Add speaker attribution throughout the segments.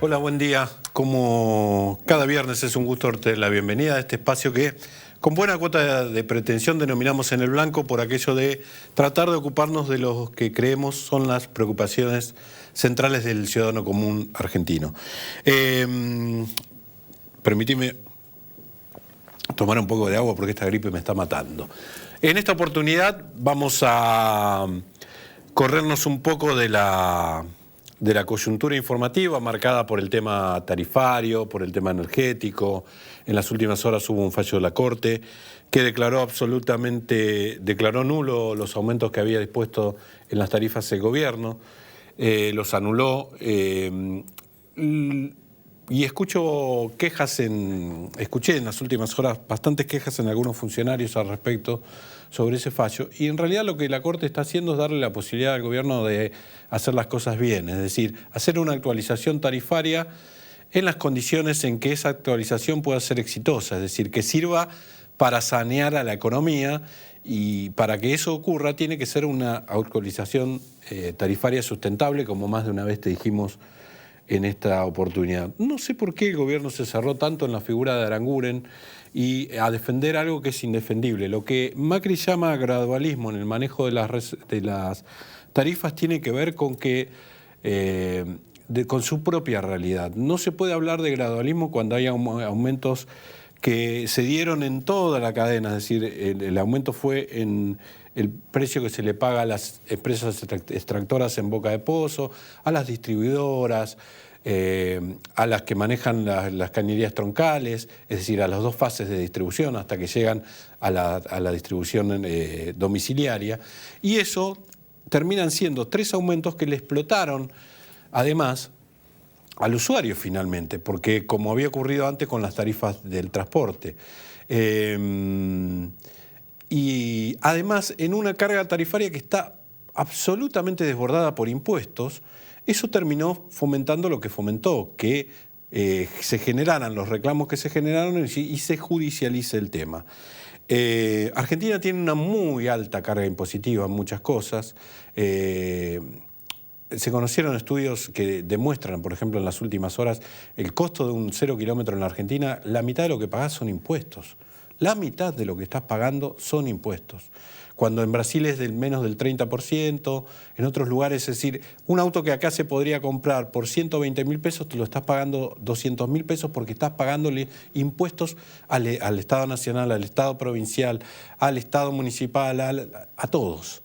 Speaker 1: Hola, buen día. Como cada viernes es un gusto darte la bienvenida a este espacio que con buena cuota de pretensión denominamos En el Blanco por aquello de tratar de ocuparnos de lo que creemos son las preocupaciones centrales del ciudadano común argentino. Permitime tomar un poco de agua porque esta gripe me está matando. En esta oportunidad vamos a corrernos un poco de la coyuntura informativa marcada por el tema tarifario, por el tema energético. En las últimas horas hubo un fallo de la Corte que declaró nulo los aumentos que había dispuesto en las tarifas el gobierno, los anuló. Y escuché en las últimas horas bastantes quejas en algunos funcionarios al respecto sobre ese fallo. Y en realidad lo que la Corte está haciendo es darle la posibilidad al gobierno de hacer las cosas bien, es decir, hacer una actualización tarifaria en las condiciones en que esa actualización pueda ser exitosa, es decir, que sirva para sanear a la economía, y para que eso ocurra tiene que ser una actualización tarifaria sustentable, como más de una vez te dijimos en esta oportunidad. No sé por qué el gobierno se cerró tanto en la figura de Aranguren y a defender algo que es indefendible. Lo que Macri llama gradualismo en el manejo de las tarifas tiene que ver con con su propia realidad. No se puede hablar de gradualismo cuando hay aumentos que se dieron en toda la cadena, es decir, el aumento fue en el precio que se le paga a las empresas extractoras en Boca de Pozo, a las distribuidoras, a las que manejan las cañerías troncales, es decir, a las dos fases de distribución hasta que llegan a la distribución domiciliaria. Y eso terminan siendo 3 aumentos que le explotaron, además, al usuario finalmente, porque como había ocurrido antes con las tarifas del transporte. Y además en una carga tarifaria que está absolutamente desbordada por impuestos, eso terminó fomentando lo que fomentó, que se generaran los reclamos que se generaron y se judicialice el tema. Argentina tiene una muy alta carga impositiva en muchas cosas. Se conocieron estudios que demuestran, por ejemplo, en las últimas horas, el costo de un 0 kilómetro en la Argentina, la mitad de lo que pagás son impuestos. La mitad de lo que estás pagando son impuestos. Cuando en Brasil es del menos del 30%, en otros lugares, es decir, un auto que acá se podría comprar por 120.000 pesos, te lo estás pagando 200.000 pesos porque estás pagándole impuestos al Estado Nacional, al Estado Provincial, al Estado Municipal, a todos.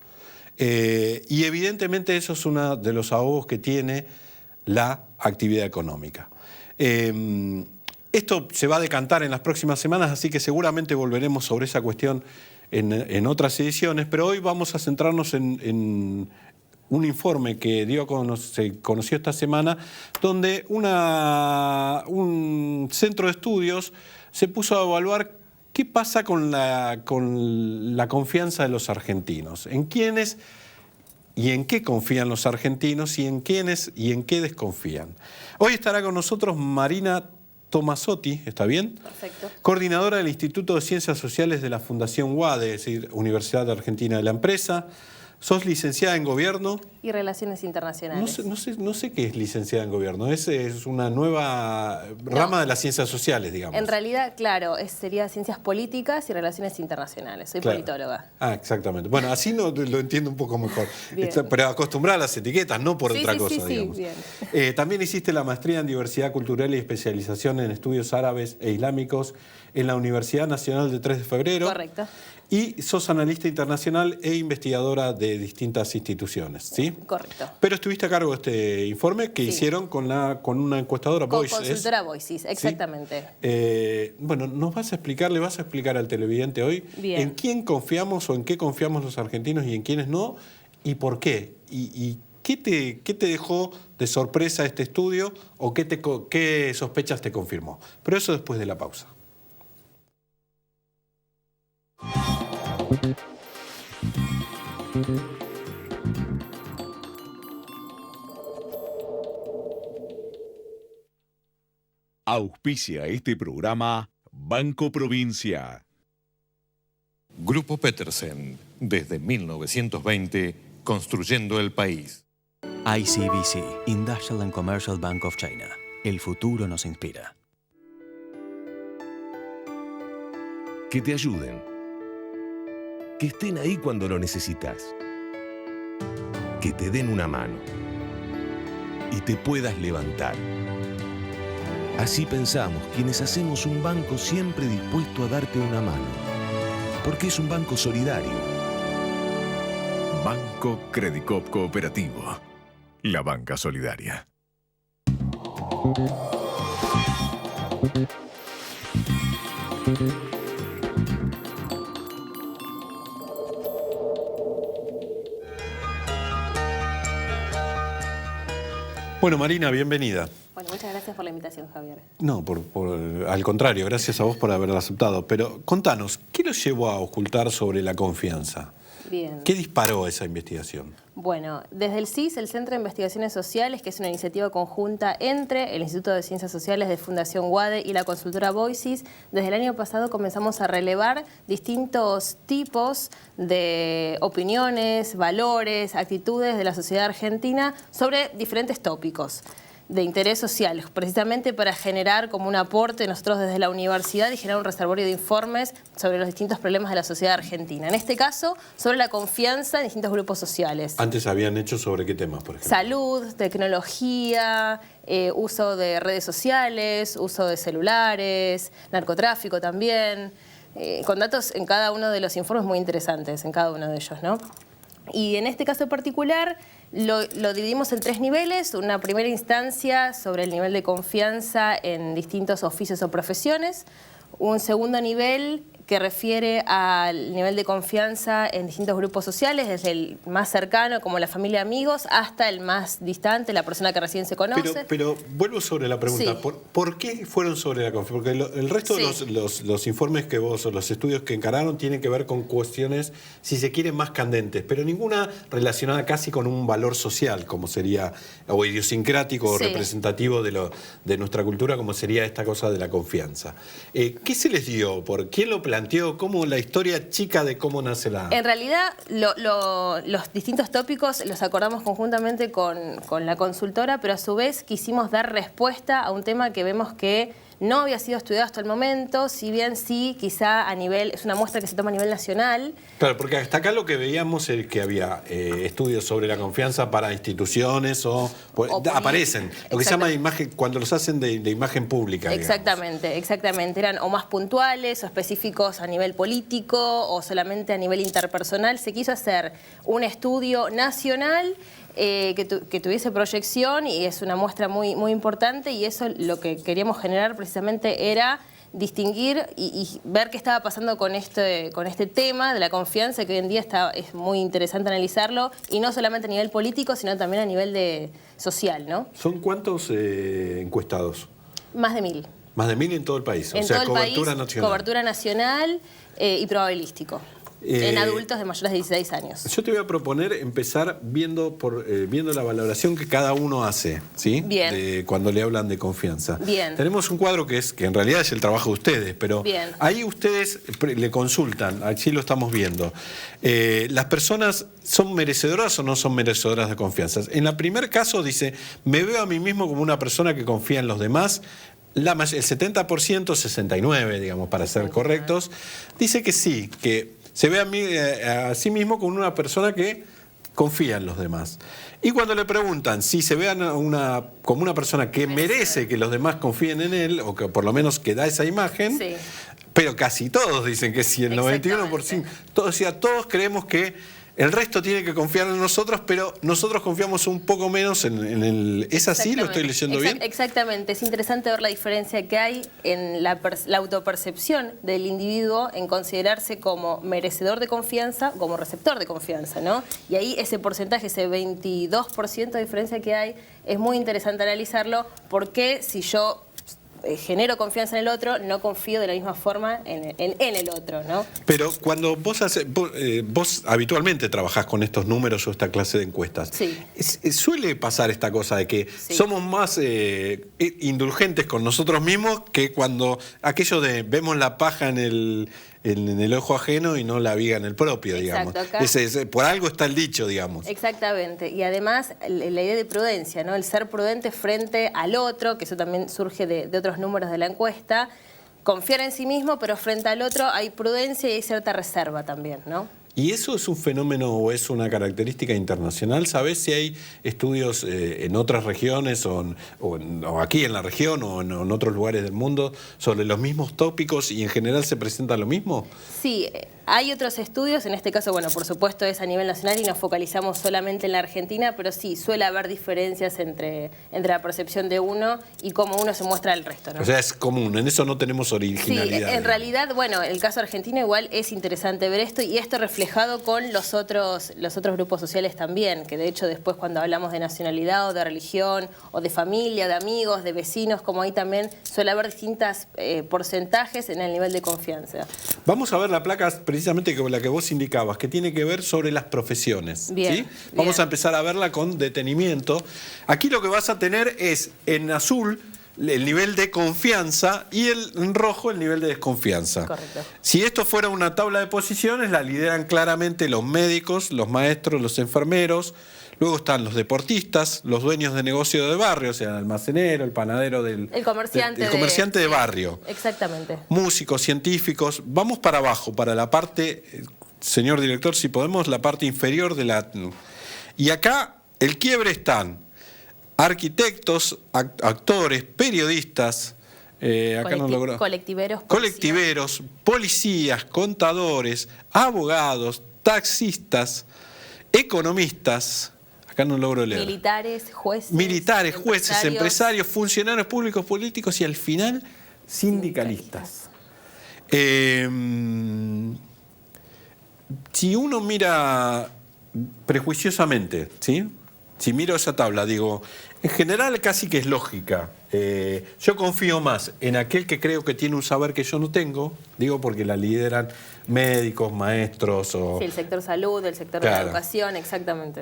Speaker 1: Y evidentemente eso es uno de los ahogos que tiene la actividad económica. Esto se va a decantar en las próximas semanas, así que seguramente volveremos sobre esa cuestión en otras ediciones, pero hoy vamos a centrarnos en un informe que se conoció esta semana, donde un centro de estudios se puso a evaluar qué pasa con la confianza de los argentinos, en quiénes y en qué confían los argentinos y en quiénes y en qué desconfían. Hoy estará con nosotros Marina Tomasotti, ¿está bien?
Speaker 2: Perfecto.
Speaker 1: Coordinadora del Instituto de Ciencias Sociales de la Fundación UADE, es decir, Universidad Argentina de la Empresa. Sos licenciada en Gobierno.
Speaker 2: Y Relaciones Internacionales.
Speaker 1: No sé qué es licenciada en Gobierno, es una nueva rama de las ciencias sociales, digamos.
Speaker 2: En realidad, claro, sería Ciencias Políticas y Relaciones Internacionales. Soy politóloga.
Speaker 1: Ah, exactamente. Bueno, así lo entiendo un poco mejor. Pero acostumbrada a las etiquetas, no por otra cosa, digamos.
Speaker 2: Bien.
Speaker 1: También hiciste la maestría en Diversidad Cultural y especialización en Estudios Árabes e Islámicos en la Universidad Nacional de 3 de Febrero.
Speaker 2: Correcto.
Speaker 1: Y sos analista internacional e investigadora de distintas instituciones, ¿sí?
Speaker 2: Correcto.
Speaker 1: Pero estuviste a cargo de este informe que hicieron con una encuestadora, Voices.
Speaker 2: Consultora Voices, exactamente.
Speaker 1: ¿Sí? Bueno, le vas a explicar al televidente hoy en quién confiamos o en qué confiamos los argentinos y en quiénes no, y por qué. Y ¿qué te dejó de sorpresa este estudio o qué sospechas te confirmó? Pero eso después de la pausa.
Speaker 3: Auspicia este programa Banco Provincia.
Speaker 4: Grupo Petersen, desde 1920, construyendo el país.
Speaker 5: ICBC, Industrial and Commercial Bank of China. el futuro nos inspira.
Speaker 6: Que te ayuden. Que estén ahí cuando lo necesitas. Que te den una mano. Y te puedas levantar. Así pensamos quienes hacemos un banco siempre dispuesto a darte una mano. Porque es un banco solidario.
Speaker 3: Banco Credicop Cooperativo. La banca solidaria.
Speaker 1: Bueno, Marina, bienvenida.
Speaker 2: Bueno, muchas gracias por la invitación, Javier.
Speaker 1: No, al contrario, gracias a vos por haberla aceptado. Pero contanos, ¿qué los llevó a ocultar sobre la confianza?
Speaker 2: Bien.
Speaker 1: ¿Qué disparó esa investigación?
Speaker 2: Bueno, desde el CIS, el Centro de Investigaciones Sociales, que es una iniciativa conjunta entre el Instituto de Ciencias Sociales de Fundación UADE y la consultora Voices, desde el año pasado comenzamos a relevar distintos tipos de opiniones, valores, actitudes de la sociedad argentina sobre diferentes tópicos de interés social, precisamente para generar como un aporte nosotros desde la universidad y generar un reservorio de informes sobre los distintos problemas de la sociedad argentina. En este caso, sobre la confianza en distintos grupos sociales.
Speaker 1: Antes habían hecho sobre qué temas, por ejemplo.
Speaker 2: Salud, tecnología, uso de redes sociales, uso de celulares, narcotráfico también, con datos en cada uno de los informes muy interesantes, en cada uno de ellos, ¿no? Y en este caso particular lo dividimos en 3 niveles. Una primera instancia sobre el nivel de confianza en distintos oficios o profesiones. Un segundo nivel que refiere al nivel de confianza en distintos grupos sociales, desde el más cercano, como la familia, amigos, hasta el más distante, la persona que recién se conoce.
Speaker 1: Pero vuelvo sobre la pregunta. Sí. ¿Por qué fueron sobre la confianza? Porque el resto de los informes que vos, o los estudios que encararon, tienen que ver con cuestiones, si se quieren, más candentes, pero ninguna relacionada casi con un valor social, como sería, o idiosincrático, o representativo de nuestra cultura, como sería esta cosa de la confianza. ¿Qué se les dio? ¿Por quién lo planteó? ¿Cómo la historia chica de cómo nace la...?
Speaker 2: En realidad, los distintos tópicos los acordamos conjuntamente con la consultora, pero a su vez quisimos dar respuesta a un tema que vemos que no había sido estudiado hasta el momento, si bien sí, quizá a nivel, es una muestra que se toma a nivel nacional.
Speaker 1: Claro, porque hasta acá lo que veíamos es que había estudios sobre la confianza para instituciones o aparecen, lo que se llama imagen, cuando los hacen de imagen pública.
Speaker 2: Exactamente, exactamente. Eran o más puntuales o específicos a nivel político o solamente a nivel interpersonal. Se quiso hacer un estudio nacional que tuviese proyección, y es una muestra muy, muy importante, y eso lo que queríamos generar precisamente era distinguir y ver qué estaba pasando con este tema de la confianza, que hoy en día es muy interesante analizarlo, y no solamente a nivel político, sino también a nivel social, ¿no?
Speaker 1: ¿Son cuántos encuestados?
Speaker 2: Más de 1000.
Speaker 1: Más de 1000 en todo el país,
Speaker 2: en
Speaker 1: o sea,
Speaker 2: todo el
Speaker 1: cobertura
Speaker 2: país,
Speaker 1: nacional.
Speaker 2: Cobertura nacional y probabilístico. En adultos de mayores de 16 años.
Speaker 1: Yo te voy a proponer empezar viendo la valoración que cada uno hace, ¿sí?
Speaker 2: Bien.
Speaker 1: Cuando le hablan de confianza.
Speaker 2: Bien.
Speaker 1: Tenemos un cuadro que en realidad es el trabajo de ustedes, pero
Speaker 2: bien,
Speaker 1: ahí ustedes le consultan, así lo estamos viendo. ¿Las personas son merecedoras o no son merecedoras de confianza? En el primer caso dice, me veo a mí mismo como una persona que confía en los demás. El 70%, 69%, digamos, para ser correctos, dice que sí, que se ve a sí mismo como una persona que confía en los demás. Y cuando le preguntan si se ve como una persona que merece que los demás confíen en él, o que por lo menos que da esa imagen, sí, pero casi todos dicen que sí, el 91%. Todos creemos que el resto tiene que confiar en nosotros, pero nosotros confiamos un poco menos en el... ¿Es así? ¿Lo estoy leyendo bien?
Speaker 2: Exactamente. Es interesante ver la diferencia que hay en la autopercepción del individuo en considerarse como merecedor de confianza, como receptor de confianza, ¿no? Y ahí ese porcentaje, ese 22% de diferencia que hay, es muy interesante analizarlo, porque si yo genero confianza en el otro, no confío de la misma forma en el otro, ¿no?
Speaker 1: Pero cuando vos habitualmente trabajás con estos números o esta clase de encuestas,
Speaker 2: Sí.
Speaker 1: Suele pasar esta cosa de que somos más indulgentes con nosotros mismos que cuando aquello de vemos la paja en el ojo ajeno y no la viga en el propio, digamos.
Speaker 2: Acá.
Speaker 1: Por algo está el dicho, digamos.
Speaker 2: Exactamente. Y además la idea de prudencia, ¿no? El ser prudente frente al otro, que eso también surge de otros números de la encuesta. Confiar en sí mismo, pero frente al otro hay prudencia y hay cierta reserva también, ¿no?
Speaker 1: ¿Y eso es un fenómeno o es una característica internacional? ¿Sabés si hay estudios en otras regiones o aquí en la región o en otros lugares del mundo sobre los mismos tópicos y en general se presenta lo mismo?
Speaker 2: Sí, hay otros estudios, en este caso, bueno, por supuesto es a nivel nacional y nos focalizamos solamente en la Argentina, pero sí, suele haber diferencias entre la percepción de uno y cómo uno se muestra al resto, ¿no?
Speaker 1: O sea, es común, en eso no tenemos originalidad.
Speaker 2: Sí, en realidad, bueno, el caso argentino igual es interesante ver esto y esto reflejado con los otros grupos sociales también, que de hecho después cuando hablamos de nacionalidad o de religión o de familia, de amigos, de vecinos, como ahí también suele haber distintos porcentajes en el nivel de confianza.
Speaker 1: Vamos a ver la placa precisamente con la que vos indicabas, que tiene que ver sobre las profesiones.
Speaker 2: Bien,
Speaker 1: ¿sí? Vamos a empezar a verla con detenimiento. Aquí lo que vas a tener es en azul el nivel de confianza y en rojo el nivel de desconfianza.
Speaker 2: Correcto.
Speaker 1: Si esto fuera una tabla de posiciones, la lideran claramente los médicos, los maestros, los enfermeros. Luego están los deportistas, los dueños de negocio de barrio, o sea, el almacenero, el panadero
Speaker 2: el comerciante,
Speaker 1: de barrio.
Speaker 2: Exactamente.
Speaker 1: Músicos, científicos. Vamos para abajo, para la parte, señor director, si podemos, la parte inferior de la... Y acá el quiebre están arquitectos, actores, periodistas, acá no logró. Colectiveros, policías, contadores, abogados, taxistas, economistas. Acá no logro leer.
Speaker 2: Militares, jueces.
Speaker 1: Empresarios, funcionarios públicos, políticos y al final sindicalistas. Si uno mira prejuiciosamente, ¿sí? Si miro esa tabla, digo, en general casi que es lógica. Yo confío más en aquel que creo que tiene un saber que yo no tengo, digo porque la lideran médicos, maestros o...
Speaker 2: Sí, el sector salud, el sector de la educación, exactamente.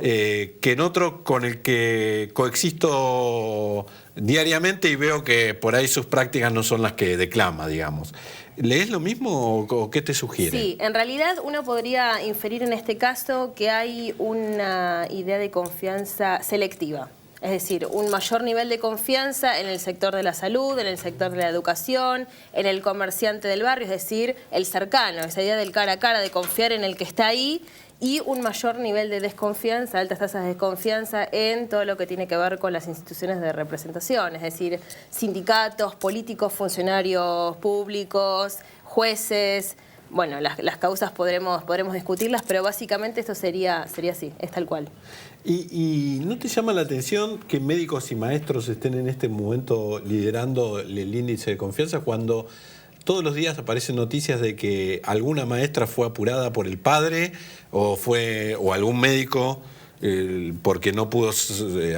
Speaker 1: Que en otro con el que coexisto diariamente y veo que por ahí sus prácticas no son las que declama, digamos. ¿Lees lo mismo o qué te sugiere?
Speaker 2: Sí, en realidad uno podría inferir en este caso que hay una idea de confianza selectiva. Es decir, un mayor nivel de confianza en el sector de la salud, en el sector de la educación, en el comerciante del barrio, es decir, el cercano, esa idea del cara a cara, de confiar en el que está ahí, y un mayor nivel de desconfianza, altas tasas de desconfianza en todo lo que tiene que ver con las instituciones de representación, es decir, sindicatos, políticos, funcionarios públicos, jueces. Bueno, las causas podremos discutirlas, pero básicamente esto sería así, es tal cual.
Speaker 1: ¿Y no te llama la atención que médicos y maestros estén en este momento liderando el índice de confianza cuando todos los días aparecen noticias de que alguna maestra fue apurada por el padre o algún médico porque no pudo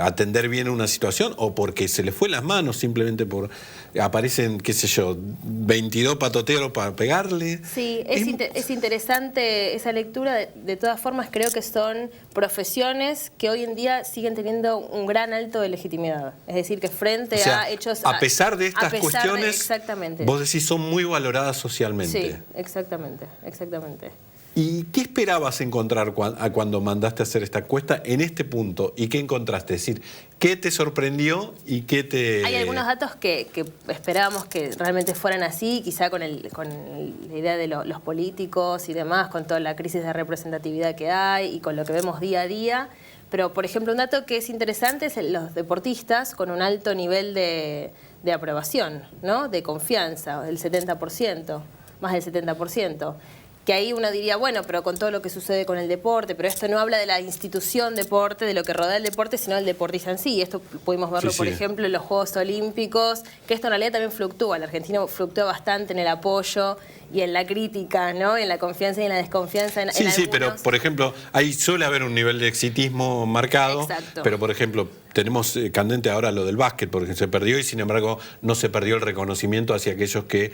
Speaker 1: atender bien una situación o porque se le fue las manos simplemente por... Aparecen, qué sé yo, 22 patoteros para pegarle.
Speaker 2: Sí, es interesante esa lectura. De todas formas, creo que son profesiones que hoy en día siguen teniendo un gran alto de legitimidad. Es decir, que frente a hechos...
Speaker 1: A pesar de estas cuestiones,
Speaker 2: exactamente.
Speaker 1: Vos decís, son muy valoradas socialmente.
Speaker 2: Sí, exactamente.
Speaker 1: ¿Y qué esperabas encontrar cuando mandaste a hacer esta encuesta en este punto? ¿Y qué encontraste? Es decir, ¿qué te sorprendió y qué te...?
Speaker 2: Hay algunos datos que esperábamos que realmente fueran así, quizá con la idea de los políticos y demás, con toda la crisis de representatividad que hay y con lo que vemos día a día. Pero, por ejemplo, un dato que es interesante es los deportistas con un alto nivel de aprobación, ¿no? De confianza, del 70%, más del 70%. Que ahí uno diría, bueno, pero con todo lo que sucede con el deporte, pero esto no habla de la institución deporte, de lo que rodea el deporte, sino del deportista en sí. Esto pudimos verlo, por ejemplo, en los Juegos Olímpicos, que esto en realidad también fluctúa. La Argentina fluctúa bastante en el apoyo y en la crítica, ¿no? En la confianza y en la desconfianza en
Speaker 1: pero, por ejemplo, ahí suele haber un nivel de exitismo marcado.
Speaker 2: Exacto.
Speaker 1: Pero, por ejemplo, tenemos candente ahora lo del básquet, porque se perdió y sin embargo no se perdió el reconocimiento hacia aquellos que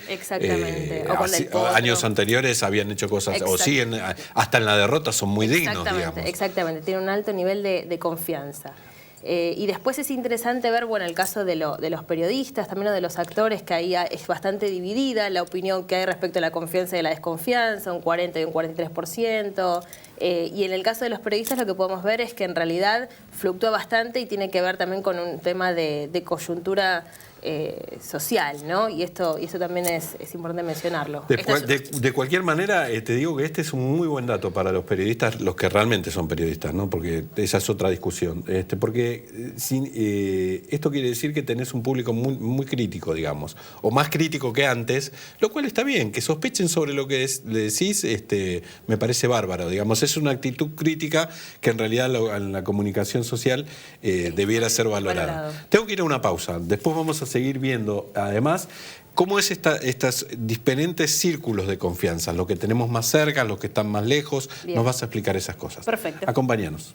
Speaker 1: años anteriores habían hecho cosas, o siguen, hasta en la derrota son muy dignos, digamos.
Speaker 2: Exactamente, tiene un alto nivel de confianza. Y después es interesante ver, bueno, el caso de los periodistas, también de los actores, que ahí es bastante dividida la opinión que hay respecto a la confianza y la desconfianza, un 40 y un 43%. Y en el caso de los periodistas lo que podemos ver es que en realidad fluctúa bastante y tiene que ver también con un tema de coyuntura social, ¿no? Y esto también es importante mencionarlo.
Speaker 1: De cualquier manera, te digo que este es un muy buen dato para los periodistas, los que realmente son periodistas, ¿no? Porque esa es otra discusión. Porque esto quiere decir que tenés un público muy, muy crítico, digamos, o más crítico que antes, lo cual está bien. Que sospechen sobre lo que le decís, me parece bárbaro, digamos. Es una actitud crítica que en realidad en la comunicación social debiera ser valorada. Tengo que ir a una pausa. Después vamos a seguir viendo, además, cómo es estos diferentes círculos de confianza, los que tenemos más cerca, los que están más lejos. Bien. Nos vas a explicar esas cosas.
Speaker 2: Perfecto.
Speaker 1: Acompáñanos.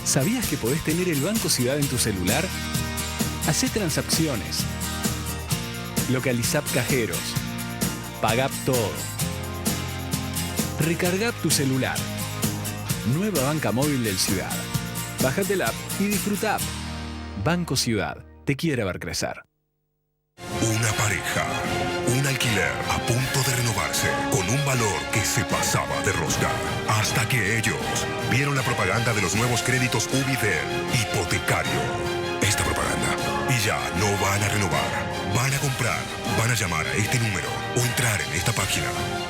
Speaker 5: ¿Sabías que podés tener el Banco Ciudad en tu celular? Hacé transacciones. Localizá cajeros. Pagá todo. Recargá tu celular. Nueva banca móvil del Ciudad. Bájate la app y disfruta. Banco Ciudad. Te quiere ver crecer.
Speaker 6: Una pareja. Un alquiler a punto de renovarse con un valor que se pasaba de rosca. Hasta que ellos vieron la propaganda de los nuevos créditos Ubitel hipotecario. Esta propaganda. Y ya no van a renovar. Van a comprar, van a llamar a este número o entrar en esta página.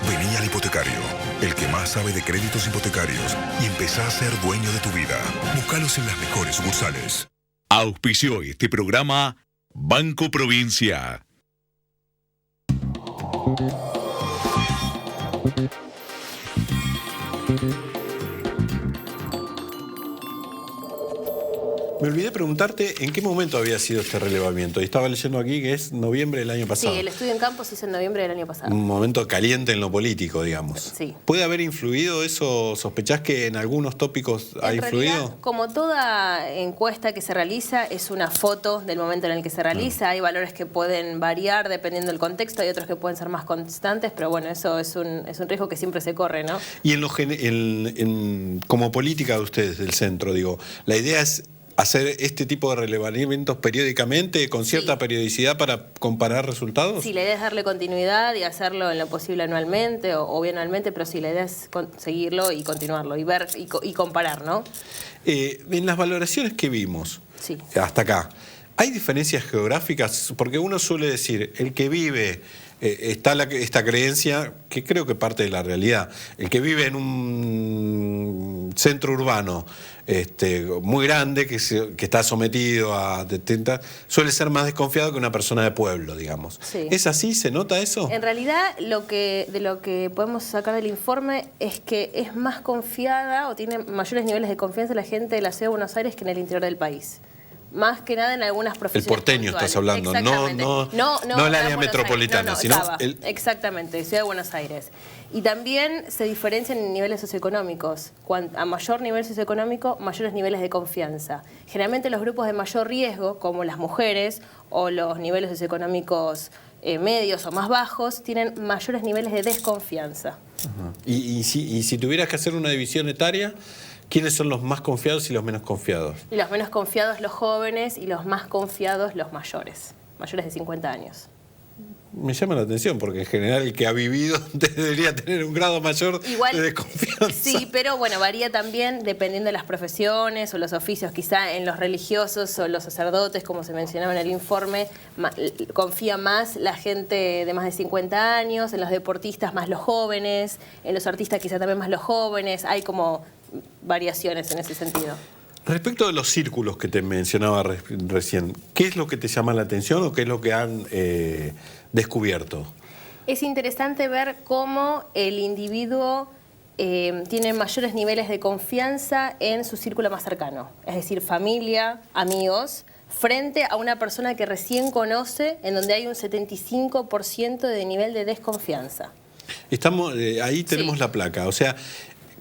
Speaker 6: Vení al hipotecario, el que más sabe de créditos hipotecarios, y empezá a ser dueño de tu vida. Búscalos en las mejores sucursales.
Speaker 3: Auspició este programa Banco Provincia.
Speaker 1: Me olvidé preguntarte en qué momento había sido este relevamiento. Y estaba leyendo aquí que es noviembre del año pasado.
Speaker 2: Sí, el estudio en campo se hizo en noviembre del año pasado.
Speaker 1: Un momento caliente en lo político, digamos.
Speaker 2: Sí.
Speaker 1: ¿Puede haber influido eso? ¿Sospechás que en algunos tópicos ha influido?
Speaker 2: En realidad, como toda encuesta que se realiza, es una foto del momento en el que se realiza. Hay valores que pueden variar dependiendo del contexto, hay otros que pueden ser más constantes, pero bueno, eso es un riesgo que siempre se corre, ¿no?
Speaker 1: Y como política de ustedes, del centro, digo, la idea es hacer este tipo de relevamientos periódicamente, con cierta periodicidad, para comparar resultados.
Speaker 2: Sí, la idea es darle continuidad y hacerlo en lo posible anualmente o bianualmente, pero sí, la idea es seguirlo y continuarlo y ver y comparar, ¿no?
Speaker 1: En las valoraciones que vimos, sí, hasta acá, ¿hay diferencias geográficas? Porque uno suele decir, el que vive... está esta creencia, que creo que parte de la realidad, el que vive en un centro urbano muy grande, que está sometido a detentas, suele ser más desconfiado que una persona de pueblo, digamos. Sí. ¿Es así? ¿Se nota eso?
Speaker 2: En realidad, de lo que podemos sacar del informe es que es más confiada o tiene mayores niveles de confianza la gente de la ciudad de Buenos Aires que en el interior del país. Más que nada en algunas profesiones.
Speaker 1: El porteño
Speaker 2: puntuales.
Speaker 1: estás hablando, no el área metropolitana, sino
Speaker 2: exactamente, Ciudad de Buenos Aires. Y también se diferencian en niveles socioeconómicos. A mayor nivel socioeconómico, mayores niveles de confianza. Generalmente los grupos de mayor riesgo, como las mujeres o los niveles socioeconómicos medios o más bajos, tienen mayores niveles de desconfianza.
Speaker 1: ¿Y si tuvieras que hacer una división etaria? ¿Quiénes son los más confiados y los menos confiados?
Speaker 2: Y los menos confiados los jóvenes y los más confiados los mayores de 50 años.
Speaker 1: Me llama la atención porque en general el que ha vivido debería tener un grado mayor de desconfianza.
Speaker 2: Sí, pero bueno, varía también dependiendo de las profesiones o los oficios. Quizá en los religiosos o los sacerdotes, como se mencionaba en el informe, confía más la gente de más de 50 años, en los deportistas más los jóvenes, en los artistas quizá también más los jóvenes. Hay como variaciones en ese sentido.
Speaker 1: Respecto de los círculos que te mencionaba recién, ¿qué es lo que te llama la atención o qué es lo que han descubierto?
Speaker 2: Es interesante ver cómo el individuo tiene mayores niveles de confianza en su círculo más cercano, es decir, familia, amigos, frente a una persona que recién conoce, en donde hay un 75% de nivel de desconfianza.
Speaker 1: Estamos, ahí tenemos la placa, o sea,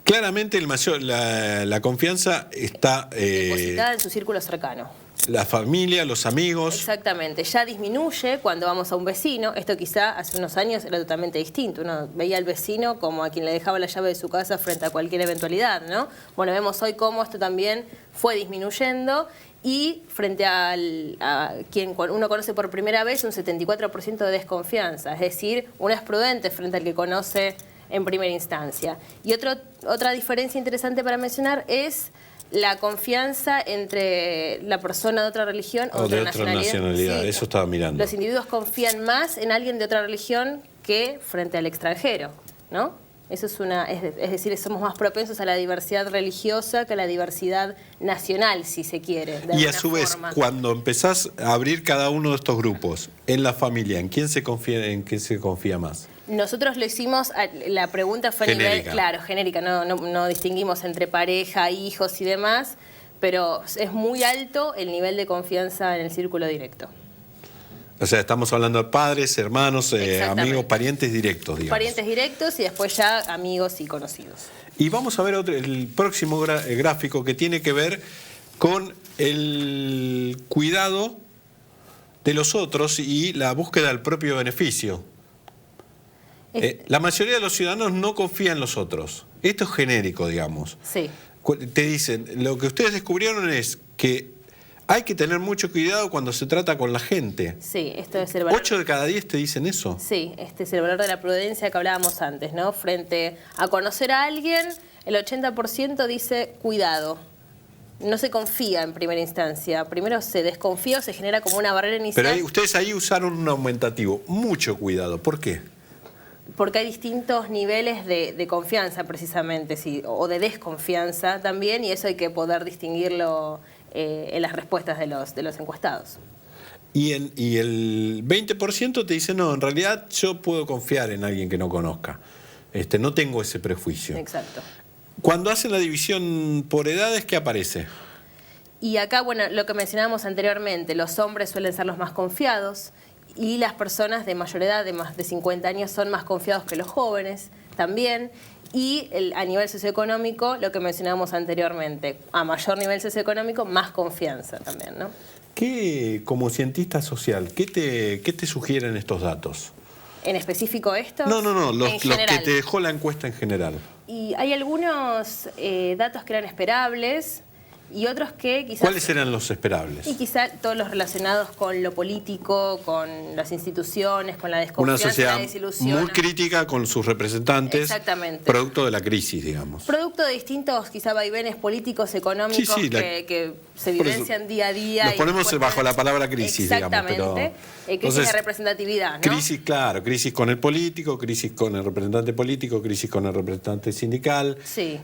Speaker 1: claramente la confianza está...
Speaker 2: depositada en su círculo cercano.
Speaker 1: La familia, los amigos.
Speaker 2: Exactamente, ya disminuye cuando vamos a un vecino. Esto quizá hace unos años era totalmente distinto. Uno veía al vecino como a quien le dejaba la llave de su casa frente a cualquier eventualidad, ¿no? Bueno, vemos hoy cómo esto también fue disminuyendo y frente a quien uno conoce por primera vez, un 74% de desconfianza. Es decir, uno es prudente frente al que conoce en primera instancia. Y otra diferencia interesante para mencionar es la confianza entre la persona de otra religión o de otra nacionalidad.
Speaker 1: Sí, eso estaba mirando.
Speaker 2: Los individuos confían más en alguien de otra religión que frente al extranjero, ¿no? Eso es decir, somos más propensos a la diversidad religiosa que a la diversidad nacional, si se quiere.
Speaker 1: Y a su vez, cuando empezás a abrir cada uno de estos grupos, en la familia, ¿en quién se confía más?
Speaker 2: Nosotros lo hicimos, la pregunta fue a nivel, claro, genérica, no distinguimos entre pareja, hijos y demás, pero es muy alto el nivel de confianza en el círculo directo.
Speaker 1: O sea, estamos hablando de padres, hermanos, amigos, parientes directos, digamos.
Speaker 2: Parientes directos y después ya amigos y conocidos.
Speaker 1: Y vamos a ver el próximo gráfico que tiene que ver con el cuidado de los otros y la búsqueda del propio beneficio. La mayoría de los ciudadanos no confía en los otros. Esto es genérico, digamos.
Speaker 2: Sí.
Speaker 1: Te dicen, lo que ustedes descubrieron es que hay que tener mucho cuidado cuando se trata con la gente.
Speaker 2: Sí, esto es el valor.
Speaker 1: 8 de cada 10 te dicen eso.
Speaker 2: Sí, este es el valor de la prudencia que hablábamos antes, ¿no? Frente a conocer a alguien, el 80% dice cuidado. No se confía en primera instancia. Primero se desconfía o se genera como una barrera inicial.
Speaker 1: Pero ustedes ahí usaron un aumentativo. Mucho cuidado. ¿Por qué?
Speaker 2: Porque hay distintos niveles de confianza precisamente, sí, o de desconfianza también, y eso hay que poder distinguirlo en las respuestas de los encuestados.
Speaker 1: Y el 20% te dice, no, en realidad yo puedo confiar en alguien que no conozca. No tengo ese prejuicio.
Speaker 2: Exacto.
Speaker 1: Cuando hacen la división por edades, ¿qué aparece?
Speaker 2: Y acá, bueno, lo que mencionábamos anteriormente, los hombres suelen ser los más confiados y las personas de mayor edad, de más de 50 años, son más confiados que los jóvenes también. Y a nivel socioeconómico, lo que mencionábamos anteriormente, a mayor nivel socioeconómico, más confianza también, ¿no?
Speaker 1: ¿Qué, como cientista social, qué te sugieren estos datos?
Speaker 2: ¿En específico estos?
Speaker 1: No, los que te dejó la encuesta en general.
Speaker 2: Y hay algunos datos que eran esperables y otros que quizás...
Speaker 1: ¿Cuáles eran los esperables?
Speaker 2: Y quizá todos los relacionados con lo político, con las instituciones, con la desconfianza,
Speaker 1: una sociedad
Speaker 2: la desilusión.
Speaker 1: Muy crítica con sus representantes.
Speaker 2: Exactamente.
Speaker 1: Producto de la crisis, digamos.
Speaker 2: Producto de distintos, quizá, vaivenes políticos, económicos,
Speaker 1: sí,
Speaker 2: que se vivencian día a día.
Speaker 1: Nos ponemos bajo la palabra crisis,
Speaker 2: exactamente,
Speaker 1: digamos. Pero,
Speaker 2: crisis de representatividad, ¿no?
Speaker 1: Crisis, claro, crisis con el político, crisis con el representante político, crisis con el representante sindical.
Speaker 2: Sí.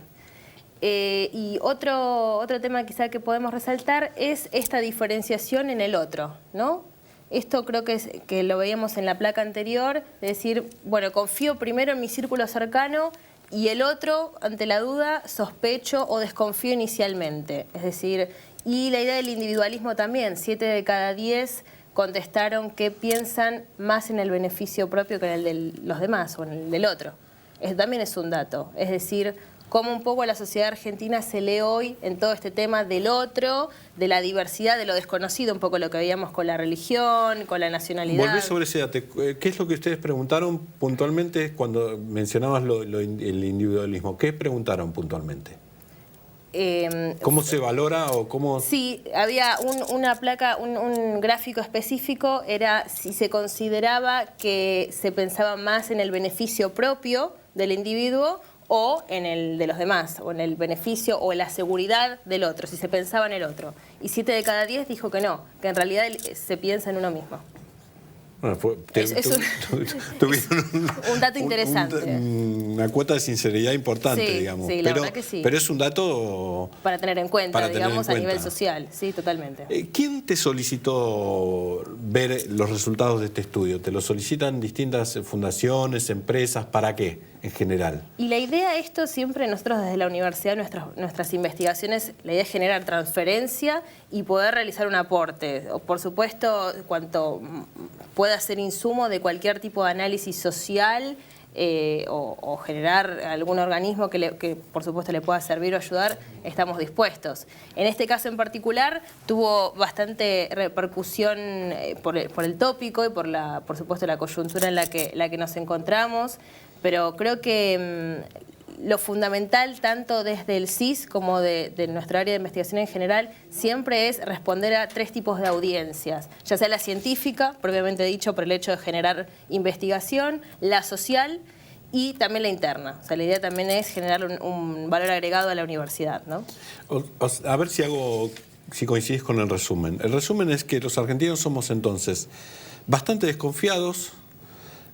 Speaker 2: Y otro tema quizá que podemos resaltar es esta diferenciación en el otro, ¿no? Esto creo que lo veíamos en la placa anterior, de decir, bueno, confío primero en mi círculo cercano y el otro, ante la duda, sospecho o desconfío inicialmente. Es decir, y la idea del individualismo también, 7 de cada 10 contestaron que piensan más en el beneficio propio que en el de los demás o en el del otro. Eso también es un dato, es decir, cómo un poco la sociedad argentina se lee hoy en todo este tema del otro, de la diversidad, de lo desconocido, un poco lo que veíamos con la religión, con la nacionalidad.
Speaker 1: Volvé sobre ese dato. ¿Qué es lo que ustedes preguntaron puntualmente cuando mencionabas el individualismo? ¿Qué preguntaron puntualmente? ¿Cómo se valora o cómo...?
Speaker 2: Sí, había una placa, un gráfico específico, era si se consideraba que se pensaba más en el beneficio propio del individuo o en el de los demás, o en el beneficio o en la seguridad del otro, si se pensaba en el otro. Y 7 de cada 10 dijo que no, que en realidad se piensa en uno mismo.
Speaker 1: Bueno,
Speaker 2: tuvieron un dato interesante.
Speaker 1: Una cuota de sinceridad importante,
Speaker 2: sí,
Speaker 1: digamos.
Speaker 2: Sí, la verdad que sí.
Speaker 1: Pero es un dato...
Speaker 2: para tener en cuenta, digamos, a nivel social. Sí, totalmente.
Speaker 1: ¿Quién te solicitó ver los resultados de este estudio? ¿Te lo solicitan distintas fundaciones, empresas? ¿Para qué? en general.
Speaker 2: Y la idea, esto siempre nosotros desde la universidad, nuestras investigaciones, la idea es generar transferencia y poder realizar un aporte. Por supuesto, cuanto pueda ser insumo de cualquier tipo de análisis social, o generar algún organismo que por supuesto le pueda servir o ayudar, estamos dispuestos. En este caso en particular tuvo bastante repercusión por el tópico y por supuesto la coyuntura en la que nos encontramos, pero creo que lo fundamental, tanto desde el CIS como de nuestra área de investigación en general, siempre es responder a 3 tipos de audiencias, ya sea la científica, propiamente dicho, por el hecho de generar investigación, la social y también la interna. O sea, la idea también es generar un valor agregado a la universidad, ¿no?
Speaker 1: A ver si coincides con el resumen. El resumen es que los argentinos somos entonces bastante desconfiados,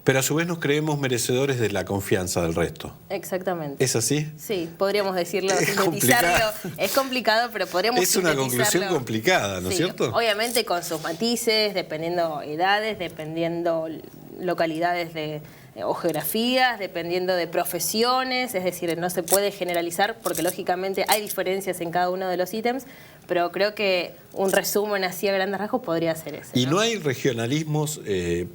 Speaker 1: pero a su vez nos creemos merecedores de la confianza del resto.
Speaker 2: Exactamente.
Speaker 1: ¿Es así?
Speaker 2: Sí, podríamos decirlo,
Speaker 1: Es
Speaker 2: sintetizarlo. Es complicado, pero podríamos sintetizarlo.
Speaker 1: Es una conclusión complicada, ¿no es cierto?
Speaker 2: Obviamente con sus matices, dependiendo edades, dependiendo localidades o geografías, dependiendo de profesiones, es decir, no se puede generalizar porque lógicamente hay diferencias en cada uno de los ítems, pero creo que un resumen así a grandes rasgos podría ser ese.
Speaker 1: Y no hay regionalismos,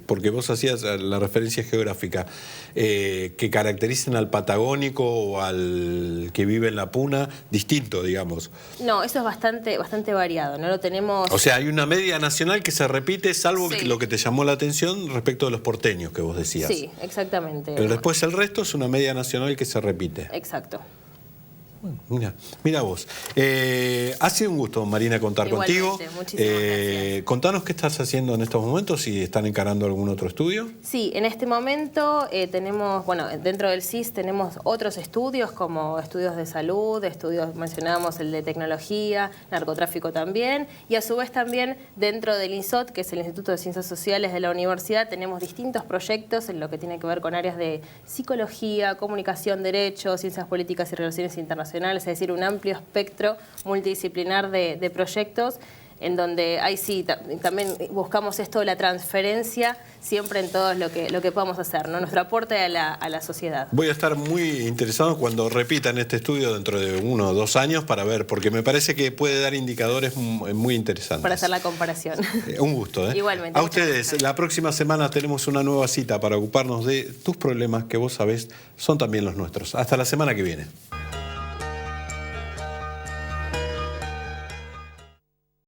Speaker 1: porque vos hacías la referencia geográfica, que caractericen al patagónico o al que vive en la Puna distinto, digamos.
Speaker 2: No, eso es bastante variado, no lo tenemos...
Speaker 1: O sea, hay una media nacional que se repite, salvo
Speaker 2: Sí.
Speaker 1: lo que te llamó la atención respecto de los porteños que vos decías.
Speaker 2: Sí, exactamente.
Speaker 1: Pero después el resto es una media nacional que se repite.
Speaker 2: Exacto.
Speaker 1: Mira vos. Ha sido un gusto, Marina, contar
Speaker 2: Igualmente,
Speaker 1: contigo.
Speaker 2: muchísimas gracias.
Speaker 1: Contanos qué estás haciendo en estos momentos, si están encarando algún otro estudio.
Speaker 2: Sí, en este momento tenemos, bueno, dentro del CIS tenemos otros estudios como estudios de salud, mencionábamos el de tecnología, narcotráfico también, y a su vez también dentro del INSOT, que es el Instituto de Ciencias Sociales de la Universidad, tenemos distintos proyectos en lo que tiene que ver con áreas de psicología, comunicación, derecho, ciencias políticas y relaciones internacionales, es decir, un amplio espectro multidisciplinar de proyectos en donde ahí sí también buscamos esto de la transferencia siempre en todo lo que podamos hacer, ¿no? Nuestro aporte a la sociedad.
Speaker 1: Voy a estar muy interesado cuando repitan este estudio dentro de 1 o 2 años para ver, porque me parece que puede dar indicadores muy interesantes.
Speaker 2: Para hacer la comparación.
Speaker 1: Un gusto, ¿eh?
Speaker 2: Igualmente.
Speaker 1: A ustedes, la próxima semana tenemos una nueva cita para ocuparnos de tus problemas que vos sabés son también los nuestros. Hasta la semana que viene.